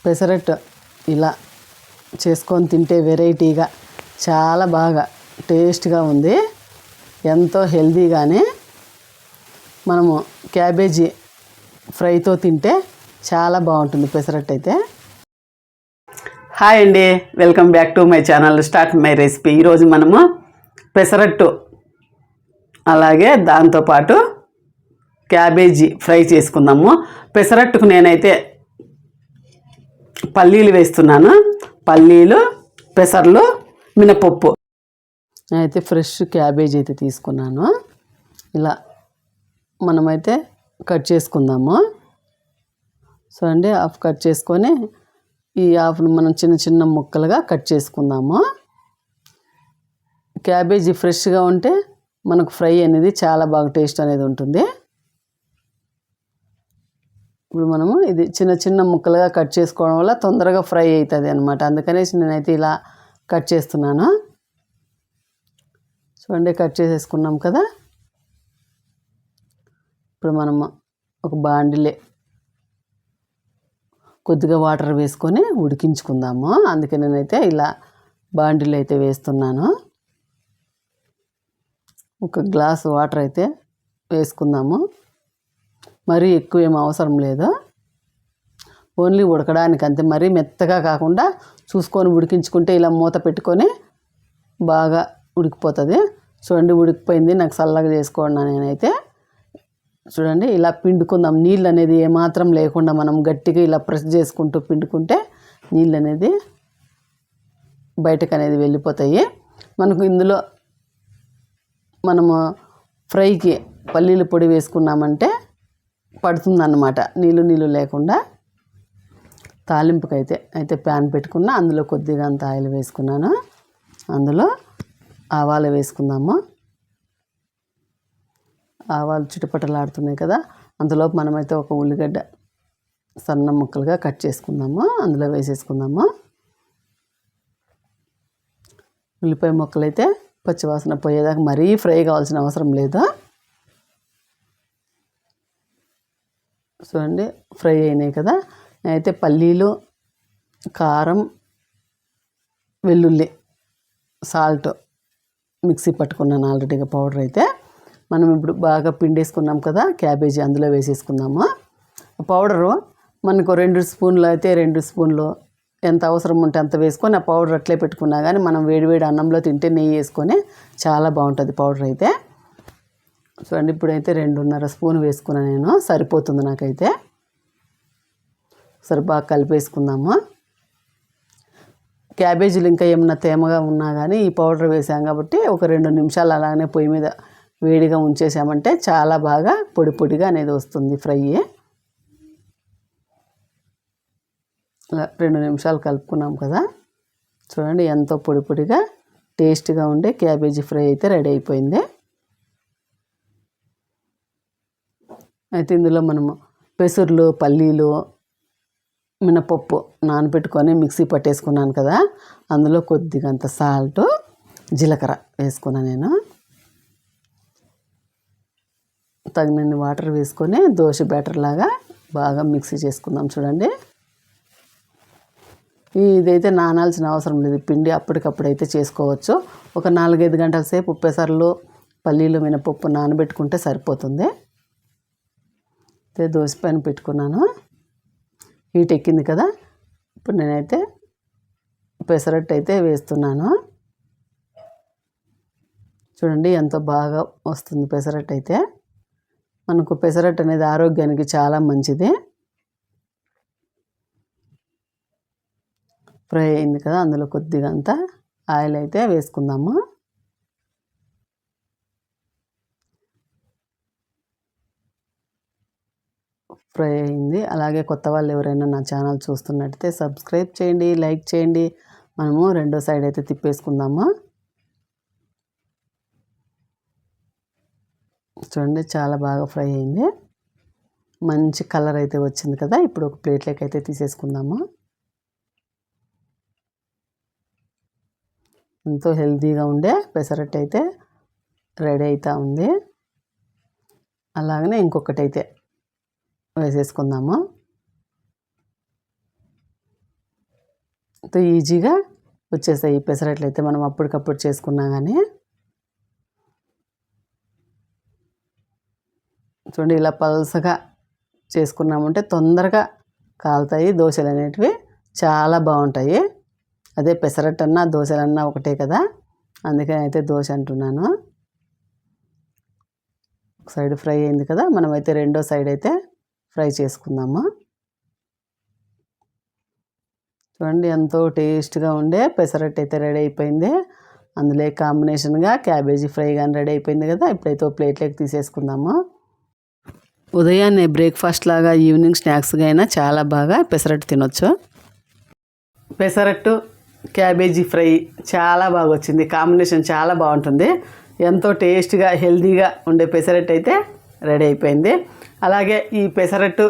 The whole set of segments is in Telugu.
పెసరట్టు ఇలా చేసుకొని తింటే వెరైటీగా చాలా బాగా టేస్ట్గా ఉంది. ఎంతో హెల్తీగానే మనము క్యాబేజీ ఫ్రైతో తింటే చాలా బాగుంటుంది పెసరట్టు అయితే. హాయ్ అండి, welcome back to my channel start my recipe. ఈరోజు మనము పెసరట్టు అలాగే దాంతోపాటు క్యాబేజీ ఫ్రై చేసుకుందాము. పెసరట్టుకు నేనైతే పల్లీలు వేస్తున్నాను. పల్లీలు, పెసర్లు, మినపప్పు. నేనైతే ఫ్రెష్ క్యాబేజీ అయితే తీసుకున్నాను. ఇలా మనమైతే కట్ చేసుకుందాము. సో అండి, హాఫ్ కట్ చేసుకొని ఈ హాఫ్ను మనం చిన్న చిన్న ముక్కలుగా కట్ చేసుకుందాము. క్యాబేజీ ఫ్రెష్గా ఉంటే మనకు ఫ్రై అనేది చాలా బాగా టేస్ట్ అనేది ఉంటుంది. ఇప్పుడు మనము ఇది చిన్న చిన్న ముక్కలుగా కట్ చేసుకోవడం వల్ల తొందరగా ఫ్రై అవుతుంది అన్నమాట. అందుకనేసి నేనైతే ఇలా కట్ చేస్తున్నాను. చూడండి, కట్ చేసేసుకున్నాం కదా. ఇప్పుడు మనము ఒక బాండిలే కొద్దిగా వాటర్ వేసుకొని ఉడికించుకుందాము. అందుకే నేనైతే ఇలా బాండిలో అయితే వేస్తున్నాను. ఒక గ్లాసు వాటర్ అయితే వేసుకుందాము. మరీ ఎక్కువ ఏం అవసరం లేదు, ఓన్లీ ఉడకడానికి అంతే. మరీ మెత్తగా కాకుండా చూసుకొని ఉడికించుకుంటే ఇలా మూత పెట్టుకొని బాగా ఉడికిపోతుంది. చూడండి, ఉడికిపోయింది. నాకు చల్లగా చేసుకోండి. నేనైతే చూడండి ఇలా పిండుకుందాం. నీళ్ళు అనేది ఏమాత్రం లేకుండా మనం గట్టిగా ఇలా ప్రెస్ చేసుకుంటూ పిండుకుంటే నీళ్ళు అనేది బయటకు అనేది వెళ్ళిపోతాయి. మనకు ఇందులో మనము ఫ్రైకి పల్లీల పొడి వేసుకున్నామంటే పడుతుందన్నమాట, నీళ్ళు లేకుండా. తాలింపుకైతే ప్యాన్ పెట్టుకున్నా. అందులో కొద్దిగా అంత ఆయిల్ వేసుకున్నాను. అందులో ఆవాలు వేసుకుందాము. ఆవాలు చిటపటలాడుతున్నాయి కదా. అందులో మనమైతే ఒక ఉల్లిగడ్డ సన్న ముక్కలుగా కట్ చేసుకుందాము. అందులో వేసేసుకుందాము. ఉల్లిపాయ ముక్కలు అయితే పచ్చివాసన పోయేదాకా మరీ ఫ్రై కావాల్సిన అవసరం లేదు. చూడండి, ఫ్రై అయినాయి కదా. నేనైతే పల్లీలు, కారం, వెల్లుల్లి, సాల్ట్ మిక్సీ పట్టుకున్నాను ఆల్రెడీగా పౌడర్ అయితే. మనం ఇప్పుడు బాగా పిండేసుకున్నాం కదా క్యాబేజీ, అందులో వేసేసుకుందాము. పౌడరు మనకు 2 స్పూన్లు అయితే 2 స్పూన్లు ఎంత అవసరం ఉంటే అంత వేసుకొని ఆ పౌడర్ అట్లే పెట్టుకున్నా కానీ మనం వేడివేడి అన్నంలో తింటే నెయ్యి వేసుకొని చాలా బాగుంటుంది పౌడర్ అయితే. చూడండి, ఇప్పుడైతే 2.5 స్పూన్ వేసుకున్నాను నేను, సరిపోతుంది నాకైతే. సరే, బాగా కలిపేసుకుందాము. క్యాబేజీలు ఇంకా ఏమన్నా తేమగా ఉన్నా కానీ ఈ పౌడర్ వేసాం కాబట్టి ఒక 2 నిమిషాలు అలానే పొయ్యి మీద వేడిగా ఉంచేసామంటే చాలా బాగా పొడి పొడిగా అనేది వస్తుంది ఫ్రై. అలా 2 నిమిషాలు కలుపుకున్నాం కదా. చూడండి, ఎంతో పొడి పొడిగా టేస్ట్గా ఉండే క్యాబేజీ ఫ్రై అయితే రెడీ అయిపోయింది. అయితే ఇందులో మనము పెసర్లు, పల్లీలు, మినపప్పు నానబెట్టుకొని మిక్సీ పట్టేసుకున్నాను కదా. అందులో కొద్దిగా అంత సాల్ట్, జీలకర్ర వేసుకున్నాను నేను. తగినన్ని వాటర్ వేసుకొని దోశ బ్యాటర్ లాగా బాగా మిక్సీ చేసుకుందాం. చూడండి, ఇదైతే నానాల్సిన అవసరం లేదు. పిండి అప్పటికప్పుడు అయితే చేసుకోవచ్చు. ఒక 4-5 గంటల సేపు పెసర్లు, పల్లీలు, మినపప్పు నానబెట్టుకుంటే సరిపోతుంది. అయితే దోశ పైన పెట్టుకున్నాను. హీట్ ఎక్కింది కదా. ఇప్పుడు నేనైతే పెసరట్టు అయితే వేస్తున్నాను. చూడండి, ఎంతో బాగా వస్తుంది పెసరట్టు అయితే. మనకు పెసరట్టు అనేది ఆరోగ్యానికి చాలా మంచిది. ఫ్రై అయింది కదా. అందులో కొద్దిగా అంత ఆయిల్ అయితే వేసుకుందాము. ఫ్రై అయింది. అలాగే కొత్త వాళ్ళు ఎవరైనా నా ఛానల్ చూస్తున్నట్టయితే సబ్స్క్రైబ్ చేయండి, లైక్ చేయండి. మనము రెండో సైడ్ అయితే తిప్పేసుకుందాము. చూడండి, చాలా బాగా ఫ్రై అయింది. మంచి కలర్ అయితే వచ్చింది కదా. ఇప్పుడు ఒక ప్లేట్లోకి అయితే తీసేసుకుందాము. ఎంతో హెల్తీగా ఉండే పెసరట్టు అయితే రెడీ అవుతూ ఉంది. అలాగనే ఇంకొకటి అయితే వేసేసుకుందాము. ఎంతో ఈజీగా వచ్చేసాయి ఈ పెసరట్లు అయితే మనం అప్పటికప్పుడు చేసుకున్నా కానీ. చూడండి ఇలా పల్సగా చేసుకున్నామంటే తొందరగా కాలుతాయి దోశలు అనేటివి, చాలా బాగుంటాయి. అదే పెసరట్టన్నా దోశలన్నా ఒకటే కదా, అందుకని అయితే దోశ అంటున్నాను. ఒక సైడ్ ఫ్రై అయింది కదా, మనమైతే రెండో సైడ్ అయితే ఫ్రై చేసుకుందాము. చూడండి ఎంతో టేస్ట్గా ఉండే పెసరట్టు అయితే రెడీ అయిపోయింది. అందులో కాంబినేషన్గా క్యాబేజీ ఫ్రై కానీ రెడీ అయిపోయింది కదా. ఇప్పుడైతే ఒక ప్లేట్లోకి తీసేసుకుందాము. ఉదయాన్నే బ్రేక్ఫాస్ట్ లాగా, ఈవినింగ్ స్నాక్స్గా అయినా చాలా బాగా పెసరట్టు తినొచ్చు. పెసరట్టు క్యాబేజీ ఫ్రై చాలా బాగా వచ్చింది, కాంబినేషన్ చాలా బాగుంటుంది. ఎంతో టేస్ట్గా హెల్తీగా ఉండే పెసరట్టు అయితే రెడీ అయిపోయింది. అలాగే ఈ పెసరట్టు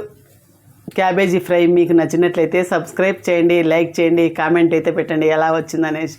క్యాబేజీ ఫ్రై మీకు నచ్చినట్లయితే సబ్స్క్రైబ్ చేయండి, లైక్ చేయండి, కామెంట్ అయితే పెట్టండి ఎలా వచ్చిందనేసి.